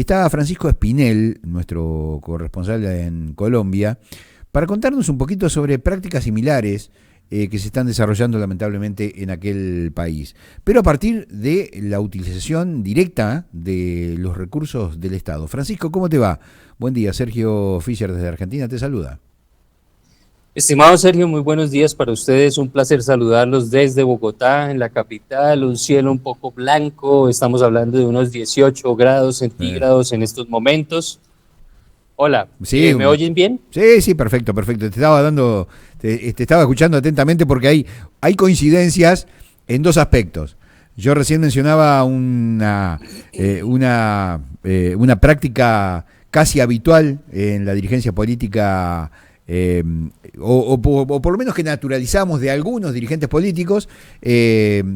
está Francisco Espinel, nuestro corresponsal en Colombia, para contarnos un poquito sobre prácticas similares que se están desarrollando lamentablemente en aquel país, pero a partir de la utilización directa de los recursos del Estado. Francisco, ¿cómo te va? Buen día, Sergio Fischer desde Argentina te saluda. Estimado Sergio, muy buenos días para ustedes, un placer saludarlos desde Bogotá, en la capital, un cielo un poco blanco, estamos hablando de unos 18 grados centígrados en estos momentos. Hola, sí, ¿me oyen bien? Sí, perfecto. Te estaba escuchando atentamente porque hay coincidencias en dos aspectos. Yo recién mencionaba una práctica casi habitual en la dirigencia política, o por lo menos que naturalizamos de algunos dirigentes políticos,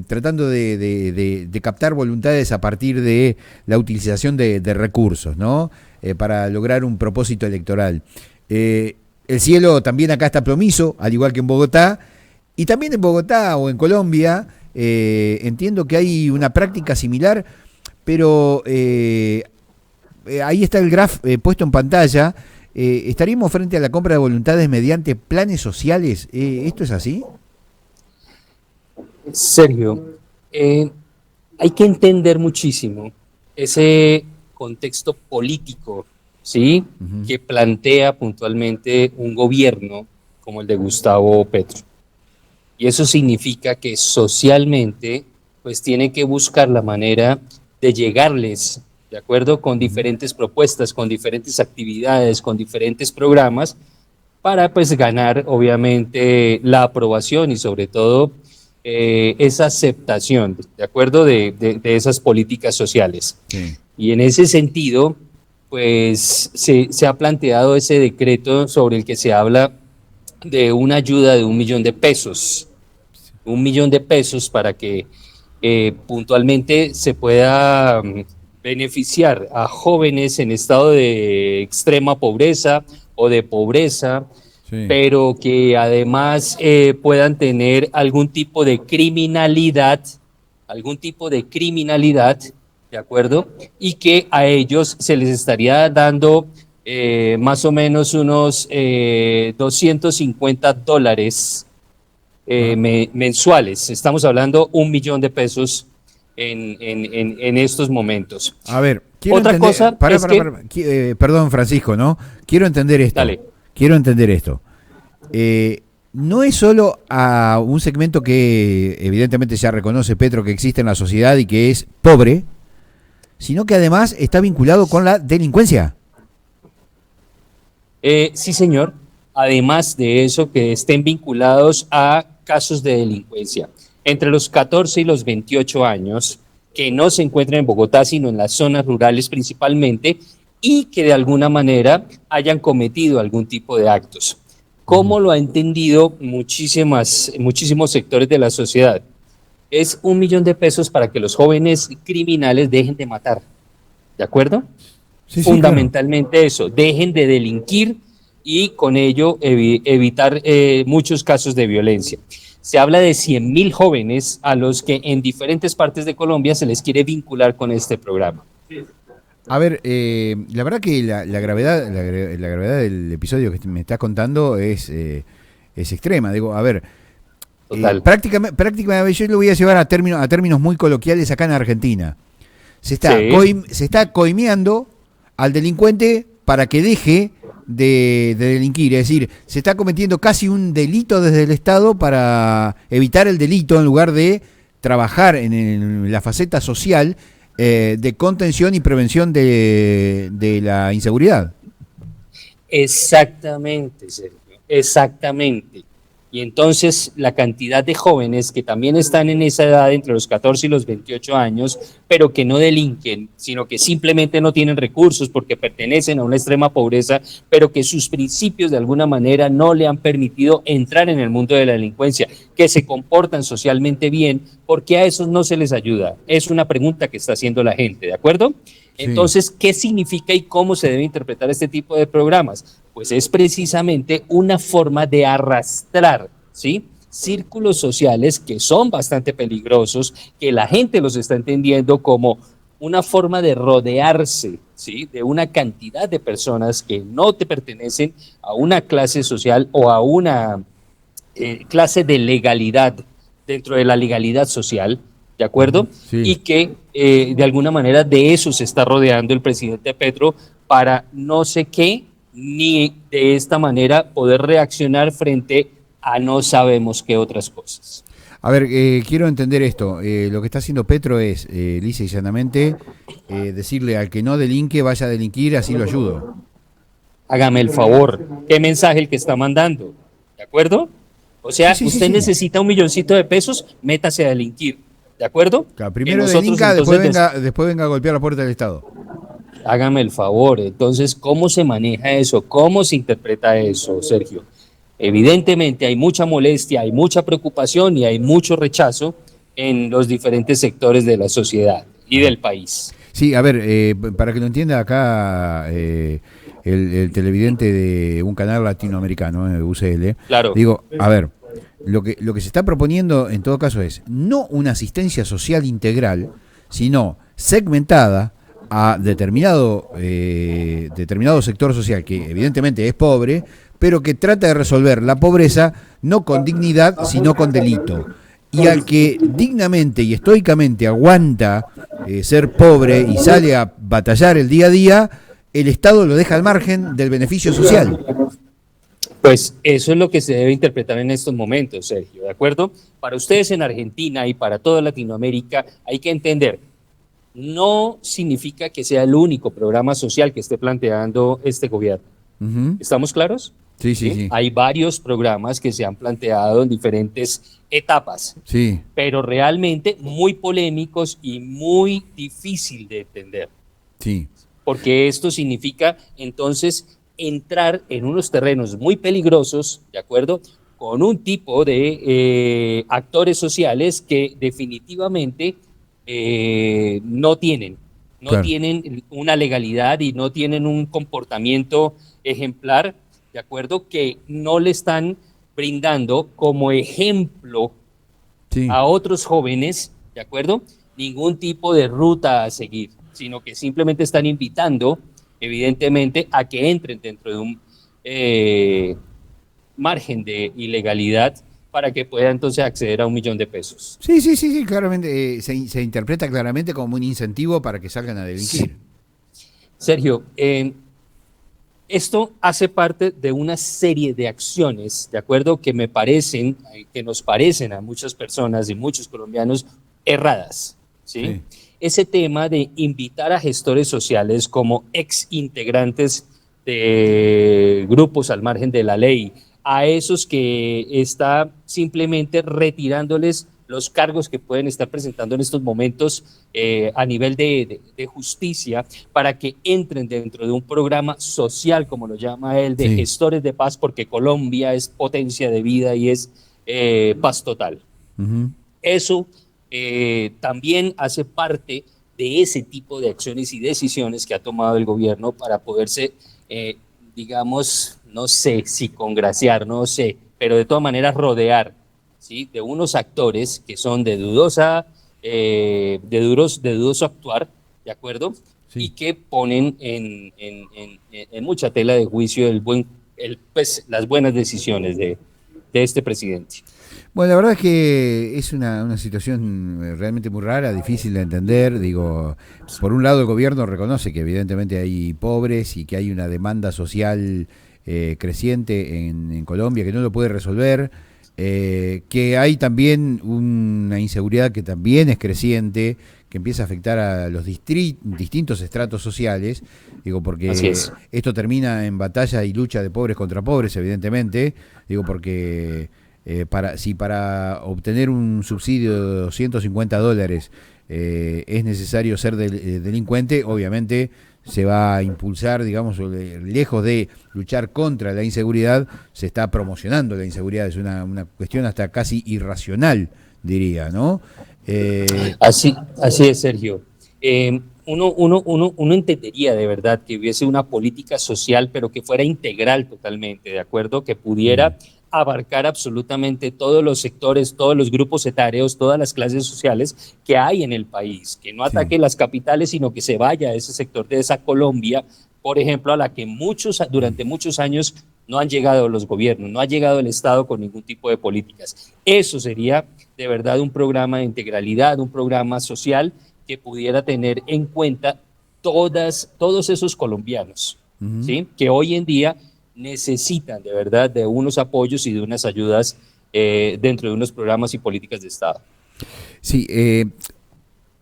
tratando de captar voluntades a partir de la utilización de recursos, ¿no? Para lograr un propósito electoral. El cielo también acá está plomizo, al igual que en Bogotá, y también en Bogotá o en Colombia entiendo que hay una práctica similar, pero ahí está el graph puesto en pantalla. ¿Estaríamos frente a la compra de voluntades mediante planes sociales? ¿Esto es así? Sergio, hay que entender muchísimo ese contexto político, ¿sí? Uh-huh. Que plantea puntualmente un gobierno como el de Gustavo Petro. Y eso significa que socialmente, pues tiene que buscar la manera de llegarles, ¿de acuerdo? Con diferentes propuestas, con diferentes actividades, con diferentes programas, para pues ganar, obviamente, la aprobación y sobre todo esa aceptación, ¿de acuerdo? De esas políticas sociales. Sí. Y en ese sentido, pues se ha planteado ese decreto sobre el que se habla de una ayuda de 1 millón de pesos. 1 millón de pesos para que puntualmente se pueda beneficiar a jóvenes en estado de extrema pobreza o de pobreza, sí, pero que además puedan tener algún tipo de criminalidad, ¿de acuerdo? Y que a ellos se les estaría dando más o menos unos $250 mensuales. Estamos hablando 1 millón de pesos en estos momentos. A ver, quiero Otra entender, cosa perdón, Francisco, ¿no? Quiero entender esto. Dale. Quiero entender esto. No es solo a un segmento que evidentemente ya reconoce Petro que existe en la sociedad y que es pobre, sino que además está vinculado con la delincuencia. Sí, señor. Además de eso, que estén vinculados a casos de delincuencia. Entre los 14 y los 28 años, que no se encuentran en Bogotá, sino en las zonas rurales principalmente, y que de alguna manera hayan cometido algún tipo de actos. ¿Cómo lo ha entendido muchísimos sectores de la sociedad? Es 1 millón de pesos para que los jóvenes criminales dejen de matar, ¿de acuerdo? Sí, fundamentalmente claro. Eso, dejen de delinquir y con ello evitar muchos casos de violencia. Se habla de 100.000 jóvenes a los que en diferentes partes de Colombia se les quiere vincular con este programa. A ver, la verdad que la gravedad del episodio que me estás contando es extrema. Digo, a ver, prácticamente yo lo voy a llevar a términos muy coloquiales acá en Argentina. Se está coimeando al delincuente para que deje de delinquir, es decir, se está cometiendo casi un delito desde el Estado para evitar el delito en lugar de trabajar en la faceta social de contención y prevención de la inseguridad. Exactamente, Sergio, exactamente. Y entonces la cantidad de jóvenes que también están en esa edad, entre los 14 y los 28 años, pero que no delinquen, sino que simplemente no tienen recursos porque pertenecen a una extrema pobreza, pero que sus principios de alguna manera no le han permitido entrar en el mundo de la delincuencia, que se comportan socialmente bien, porque a esos no se les ayuda. Es una pregunta que está haciendo la gente, ¿de acuerdo? Sí. Entonces, ¿qué significa y cómo se debe interpretar este tipo de programas? Pues es precisamente una forma de arrastrar, ¿sí?, círculos sociales que son bastante peligrosos, que la gente los está entendiendo como una forma de rodearse, ¿sí? De una cantidad de personas que no te pertenecen a una clase social o a una clase de legalidad dentro de la legalidad social, ¿de acuerdo? Sí. Y que de alguna manera de eso se está rodeando el presidente Petro para no sé qué, ni de esta manera poder reaccionar frente a no sabemos qué otras cosas. A ver, quiero entender esto. Lo que está haciendo Petro es, lisa y llanamente, decirle al que no delinque, vaya a delinquir, así lo ayudo. Hágame el favor, ¿qué mensaje el que está mandando? ¿De acuerdo? O Sí, sea, sí, sí, usted sí. necesita $1.000.000, métase a delinquir, ¿de acuerdo? Claro, Que primero nosotros delinca, entonces, después venga a golpear la puerta del Estado. hágame el favor, entonces, ¿cómo se maneja eso? ¿Cómo se interpreta eso, Sergio? Evidentemente hay mucha molestia, hay mucha preocupación y hay mucho rechazo en los diferentes sectores de la sociedad y Ajá. del país. Sí, a ver, para que lo entienda acá el televidente de un canal latinoamericano, UCL, Claro, digo, a ver, lo que se está proponiendo en todo caso es no una asistencia social integral, sino segmentada a determinado sector social que evidentemente es pobre, pero que trata de resolver la pobreza no con dignidad, sino con delito. Y al que dignamente y estoicamente aguanta ser pobre y sale a batallar el día a día, el Estado lo deja al margen del beneficio social. pues eso es lo que se debe interpretar en estos momentos, Sergio, ¿de acuerdo? Para ustedes en Argentina y para toda Latinoamérica hay que entender, no significa que sea el único programa social que esté planteando este gobierno. Ujú. ¿Estamos claros? Sí, sí, ¿Sí? sí. Hay varios programas que se han planteado en diferentes etapas, Sí, pero realmente muy polémicos y muy difícil de entender, sí. porque esto significa entonces entrar en unos terrenos muy peligrosos, ¿de acuerdo? Con un tipo de actores sociales que definitivamente no tienen, no Claro. tienen una legalidad y no tienen un comportamiento ejemplar, ¿de acuerdo? Que no le están brindando como ejemplo Sí. a otros jóvenes, ¿de acuerdo? Ningún tipo de ruta a seguir, sino que simplemente están invitando, evidentemente, a que entren dentro de un margen de ilegalidad para que pueda entonces acceder a $1.000.000. Sí, sí, sí, sí, claramente. Se interpreta claramente como un incentivo para que salgan a delinquir. Sergio, esto hace parte de una serie de acciones, ¿de acuerdo? Que me parecen, que nos parecen a muchas personas y muchos colombianos erradas, ¿sí? Sí. Ese tema de invitar a gestores sociales como ex integrantes de grupos al margen de la ley, a esos que está simplemente retirándoles los cargos que pueden estar presentando en estos momentos a nivel de justicia para que entren dentro de un programa social, como lo llama él, de Sí. gestores de paz, porque Colombia es potencia de vida y es paz total. Ujú. Eso también hace parte de ese tipo de acciones y decisiones que ha tomado el gobierno para poderse, digamos, no sé si congraciar, no sé, pero de todas maneras rodear, ¿sí? De unos actores que son de dudoso actuar, ¿de acuerdo? Y Sí. que ponen en mucha tela de juicio pues, las buenas decisiones de este presidente. Bueno, la verdad es que es una situación realmente muy rara, difícil de entender. Digo, por un lado el gobierno reconoce que evidentemente hay pobres y que hay una demanda social creciente en Colombia que no lo puede resolver, que hay también una inseguridad que también es creciente, que empieza a afectar a los distintos estratos sociales. Digo, Así porque es. esto termina en batalla y lucha de pobres contra pobres, evidentemente. Digo, porque si para obtener un subsidio de $250 es necesario ser delincuente, obviamente se va a impulsar, digamos, lejos de luchar contra la inseguridad, se está promocionando la inseguridad, es una cuestión hasta casi irracional, diría, ¿no? Eh, Así es, Sergio. Uno entendería de verdad que hubiese una política social, pero que fuera integral totalmente, ¿de acuerdo? Que mm, pudiera abarcar absolutamente todos los sectores, todos los grupos etarios, todas las clases sociales que hay en el país, que no ataque las capitales, sino que se vaya a ese sector de esa Colombia, por ejemplo, a la que durante muchos años no han llegado los gobiernos, no ha llegado el Estado con ningún tipo de políticas. Eso sería de verdad un programa de integralidad, un programa social que pudiera tener en cuenta todos esos colombianos, ¿sí? Que hoy en día necesitan de verdad de unos apoyos y de unas ayudas dentro de unos programas y políticas de Estado. Sí,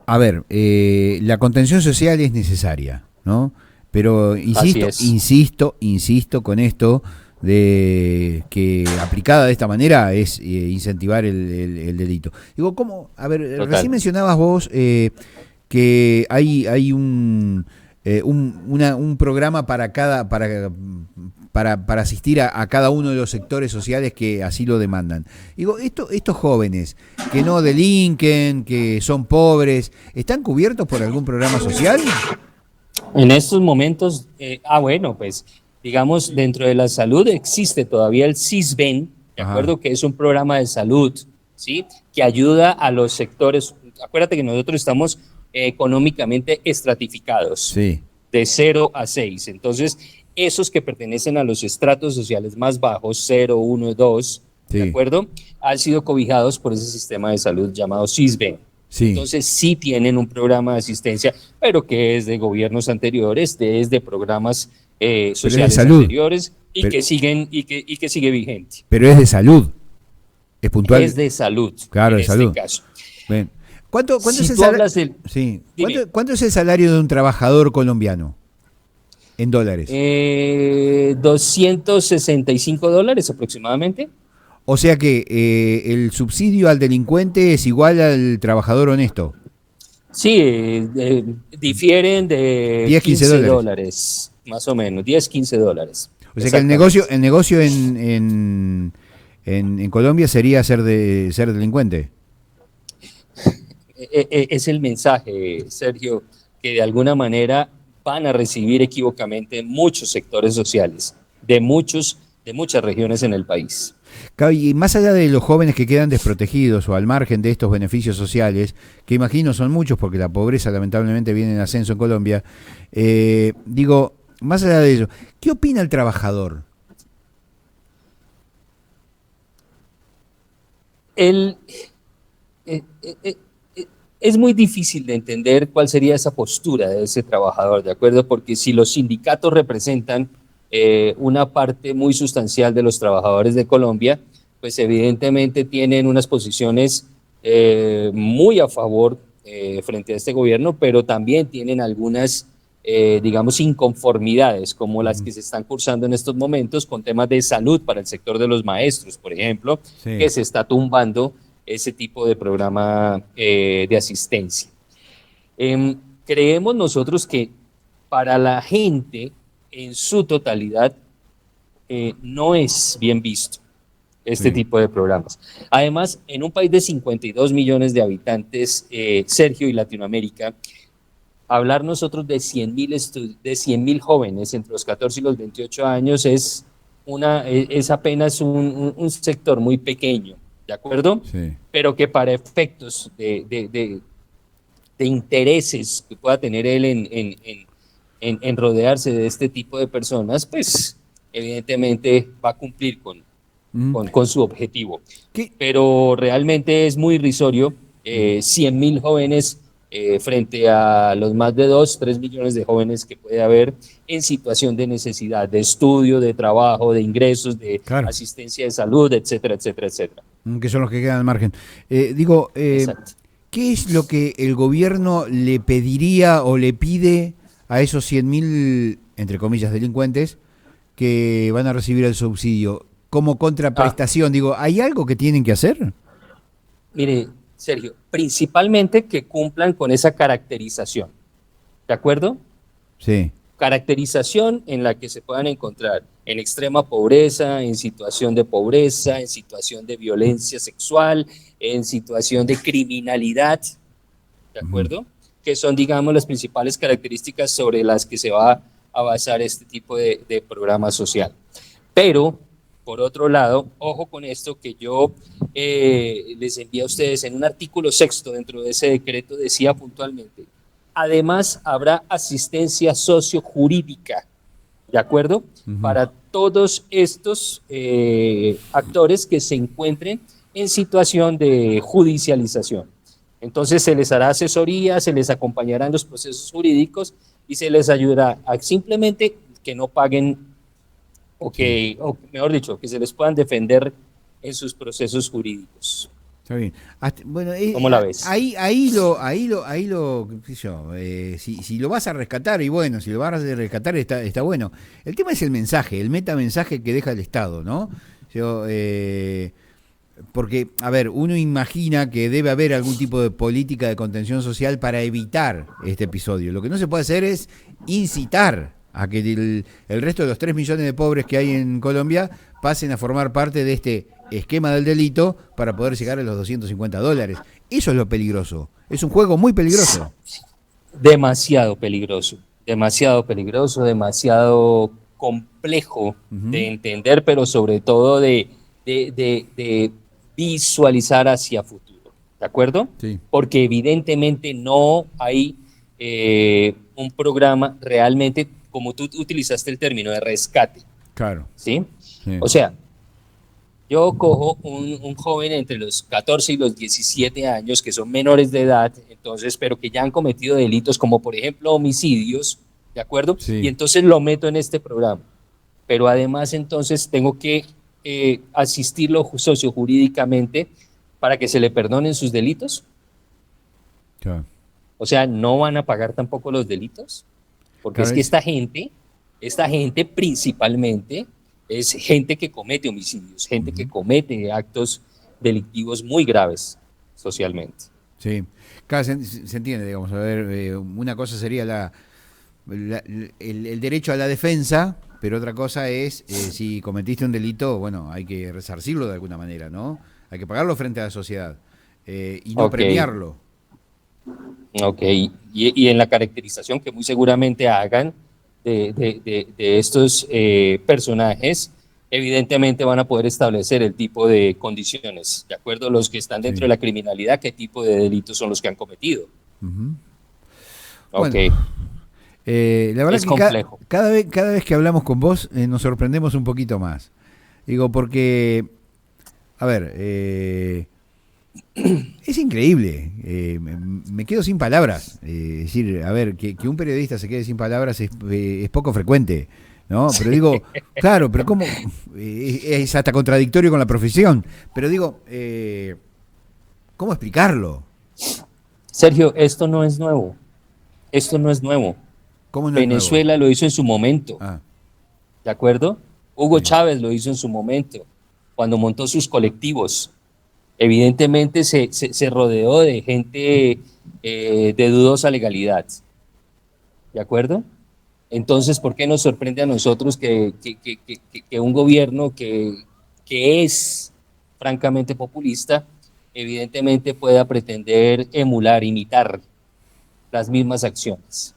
a ver, la contención social es necesaria, ¿no? Pero insisto con esto de que aplicada de esta manera es incentivar el delito. Digo, ¿cómo? A ver, total. Recién mencionabas vos que hay un programa para asistir a cada uno de los sectores sociales que así lo demandan. Digo, estos jóvenes que no delinquen, que son pobres, ¿están cubiertos por algún programa social? En estos momentos, bueno, pues digamos, dentro de la salud existe todavía el CISBEN, ¿de acuerdo? Que es un programa de salud, ¿sí? Que ayuda a los sectores. Acuérdate que nosotros estamos económicamente estratificados, sí, de 0 a 6. Entonces, esos que pertenecen a los estratos sociales más bajos, 0, 1, 2, sí, ¿de acuerdo? Han sido cobijados por ese sistema de salud llamado CISBEN. Sí. Entonces sí tienen un programa de asistencia, pero que es de gobiernos anteriores, es de programas sociales anteriores y que sigue vigente. Pero es de salud, es puntual. Es de salud. Claro, de salud. Caso. Bien. ¿Cuánto es el salario de un trabajador colombiano en dólares? $265 aproximadamente. O sea que el subsidio al delincuente es igual al trabajador honesto. Sí, difieren de $10-15, más o menos, $10-15. O sea que el negocio en Colombia sería ser delincuente. Es el mensaje, Sergio, que de alguna manera van a recibir equívocamente muchos sectores sociales de muchas regiones en el país. Y más allá de los jóvenes que quedan desprotegidos o al margen de estos beneficios sociales, que imagino son muchos porque la pobreza lamentablemente viene en ascenso en Colombia, digo, más allá de eso, ¿qué opina el trabajador? Es muy difícil de entender cuál sería esa postura de ese trabajador, ¿de acuerdo? Porque si los sindicatos representan una parte muy sustancial de los trabajadores de Colombia, pues evidentemente tienen unas posiciones muy a favor frente a este gobierno, pero también tienen algunas, digamos, inconformidades, como las que se están cursando en estos momentos con temas de salud para el sector de los maestros, por ejemplo, sí, que se está tumbando ese tipo de programa de asistencia. Creemos nosotros que para la gente en su totalidad no es bien visto este tipo de programas. Además, en un país de 52 millones de habitantes, Sergio, y Latinoamérica, hablar nosotros de 100.000 jóvenes entre los 14 y los 28 años es apenas un sector muy pequeño, ¿de acuerdo? Sí. Pero que para efectos de intereses que pueda tener él en rodearse de este tipo de personas, pues evidentemente va a cumplir con su objetivo. ¿Qué? Pero realmente es muy irrisorio, 100.000 jóvenes frente a los más de 2-3 millones de jóvenes que puede haber en situación de necesidad, de estudio, de trabajo, de ingresos, de asistencia de salud, etcétera, etcétera, etcétera. Que son los que quedan al margen. ¿Qué es lo que el gobierno le pediría o le pide a esos 100.000, entre comillas, delincuentes que van a recibir el subsidio como contraprestación? Digo, ¿hay algo que tienen que hacer? Mire, Sergio, principalmente que cumplan con esa caracterización, ¿de acuerdo? Sí. Caracterización en la que se puedan encontrar en extrema pobreza, en situación de pobreza, en situación de violencia sexual, en situación de criminalidad, ¿de acuerdo? Que son, digamos, las principales características sobre las que se va a basar este tipo de programa social. Pero por otro lado, ojo con esto que yo les envié a ustedes en un artículo sexto dentro de ese decreto, decía puntualmente, además habrá asistencia sociojurídica, ¿de acuerdo? Ujú. Para todos estos actores que se encuentren en situación de judicialización. Entonces se les hará asesoría, se les acompañará en los procesos jurídicos y se les ayudará a simplemente que no paguen Sí. o mejor dicho, que se les puedan defender en sus procesos jurídicos. Está bien. Bueno, ¿Cómo la ves? qué sé yo, si lo vas a rescatar, y bueno, si lo vas a rescatar está bueno. El tema es el mensaje, el metamensaje que deja el Estado, ¿no? Yo, porque, a ver, uno imagina que debe haber algún tipo de política de contención social para evitar este episodio. Lo que no se puede hacer es incitar a que el resto de los 3 millones de pobres que hay en Colombia pasen a formar parte de este esquema del delito para poder llegar a los $250. Eso es lo peligroso. Es un juego muy peligroso. Demasiado peligroso, demasiado complejo de Ujú. entender, pero sobre todo de visualizar hacia futuro, ¿de acuerdo? Sí, Porque evidentemente no hay un programa realmente, como tú utilizaste el término de rescate, claro. ¿sí? Sí. O sea, yo cojo un joven entre los 14 y los 17 años que son menores de edad, entonces, pero que ya han cometido delitos como por ejemplo homicidios, ¿de acuerdo? Y Sí. entonces lo meto en este programa. Pero además entonces tengo que asistirlo sociojurídicamente para que se le perdonen sus delitos. Claro. O sea, no van a pagar tampoco los delitos, porque es Claro, que esta gente principalmente es gente que comete homicidios, gente que ujú. comete actos delictivos muy graves socialmente. Sí. Claro, se entiende, digamos. A ver, una cosa sería el derecho a la defensa, pero otra cosa es si cometiste un delito, bueno, hay que resarcirlo de alguna manera, ¿no? Hay que pagarlo frente a la sociedad y no Ok, premiarlo. ok. Y en la caracterización que muy seguramente hagan de estos personajes, evidentemente van a poder establecer el tipo de condiciones, de acuerdo a los que están dentro Sí. de la criminalidad, qué tipo de delitos son los que han cometido. Ujú. Ok, Bueno, la verdad es que complejo. cada vez que hablamos con vos nos sorprendemos un poquito más. Digo, porque, a ver, es increíble. Me quedo sin palabras. Es decir, a ver, que un periodista se quede sin palabras es poco frecuente, ¿no? Pero digo, claro, pero ¿cómo? Es hasta contradictorio con la profesión. Pero digo, ¿cómo explicarlo? Sergio, esto no es nuevo. Esto no es nuevo. ¿Cómo no es nuevo? Venezuela lo hizo en su momento, Ah, ¿de acuerdo? Hugo sí, Chávez lo hizo en su momento, cuando montó sus colectivos. Evidentemente se rodeó de gente de dudosa legalidad, ¿de acuerdo? Entonces, ¿por qué nos sorprende a nosotros que un gobierno que es francamente populista, evidentemente pueda pretender emular, imitar las mismas acciones?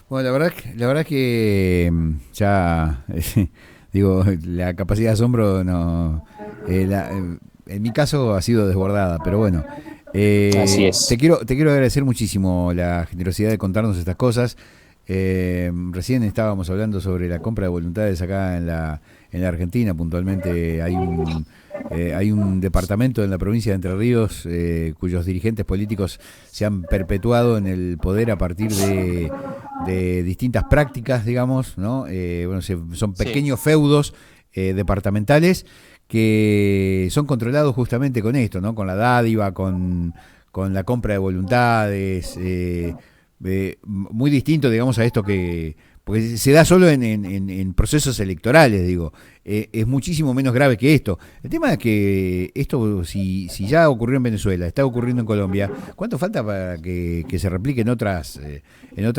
bueno, la verdad que ya, digo, la capacidad de asombro no, en mi caso ha sido desbordada, pero bueno, Así es. te quiero agradecer muchísimo la generosidad de contarnos estas cosas. Recién estábamos hablando sobre la compra de voluntades acá en la Argentina, puntualmente hay un departamento en la provincia de Entre Ríos cuyos dirigentes políticos se han perpetuado en el poder a partir de distintas prácticas, digamos, ¿no? Bueno, son Sí. pequeños feudos departamentales que son controlados justamente con esto, ¿no? Con la dádiva, con la compra de voluntades, muy distinto, digamos, a esto que porque se da solo en procesos electorales, digo, es muchísimo menos grave que esto. El tema es que esto, si ya ocurrió en Venezuela, está ocurriendo en Colombia, ¿cuánto falta para que se replique en otras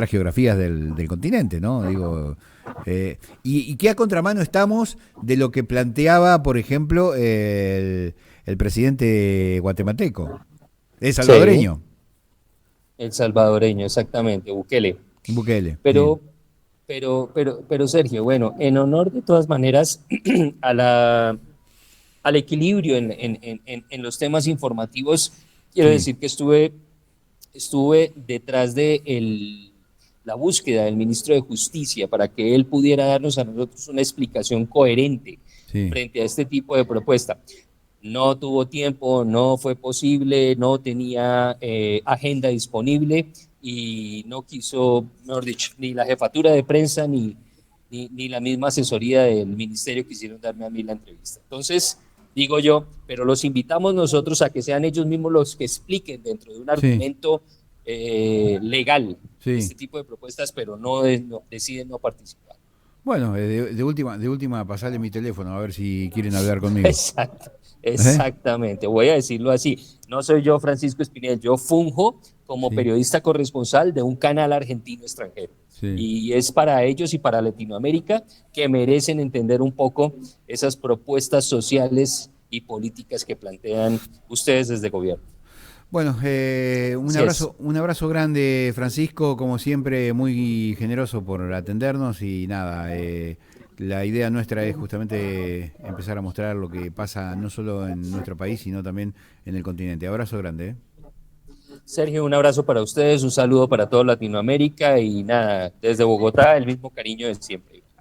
geografías del continente, ¿no? Digo, y qué a contramano estamos de lo que planteaba, por ejemplo, el presidente guatemalteco, es Sí, salvadoreño, el salvadoreño, exactamente, Bukele. Bukele. Pero, Bien. pero Sergio, bueno, en honor de todas maneras a al equilibrio en los temas informativos, quiero Sí, decir que estuve detrás de la búsqueda del ministro de Justicia para que él pudiera darnos a nosotros una explicación coherente sí. frente a este tipo de propuesta. No tuvo tiempo, no fue posible, no tenía agenda disponible y no quiso, mejor dicho, ni la jefatura de prensa ni la misma asesoría del ministerio quisieron darme a mí la entrevista. Entonces, digo yo, pero los invitamos nosotros a que sean ellos mismos los que expliquen dentro de un Sí, argumento legal sí. este tipo de propuestas, pero no deciden no participar. Bueno, de última, pasarle mi teléfono a ver si quieren hablar conmigo. Exacto, ¿Eh? exactamente, voy a decirlo así. No soy yo Francisco Espinel, yo funjo como Sí, periodista corresponsal de un canal argentino extranjero. sí. Y es para ellos y para Latinoamérica que merecen entender un poco esas propuestas sociales y políticas que plantean ustedes desde gobierno. Bueno, Así es. un abrazo grande, Francisco, como siempre, muy generoso por atendernos y nada, la idea nuestra es justamente empezar a mostrar lo que pasa no solo en nuestro país, sino también en el continente. Abrazo grande, ¿eh? Sergio, un abrazo para ustedes, un saludo para toda Latinoamérica y nada, desde Bogotá el mismo cariño de siempre.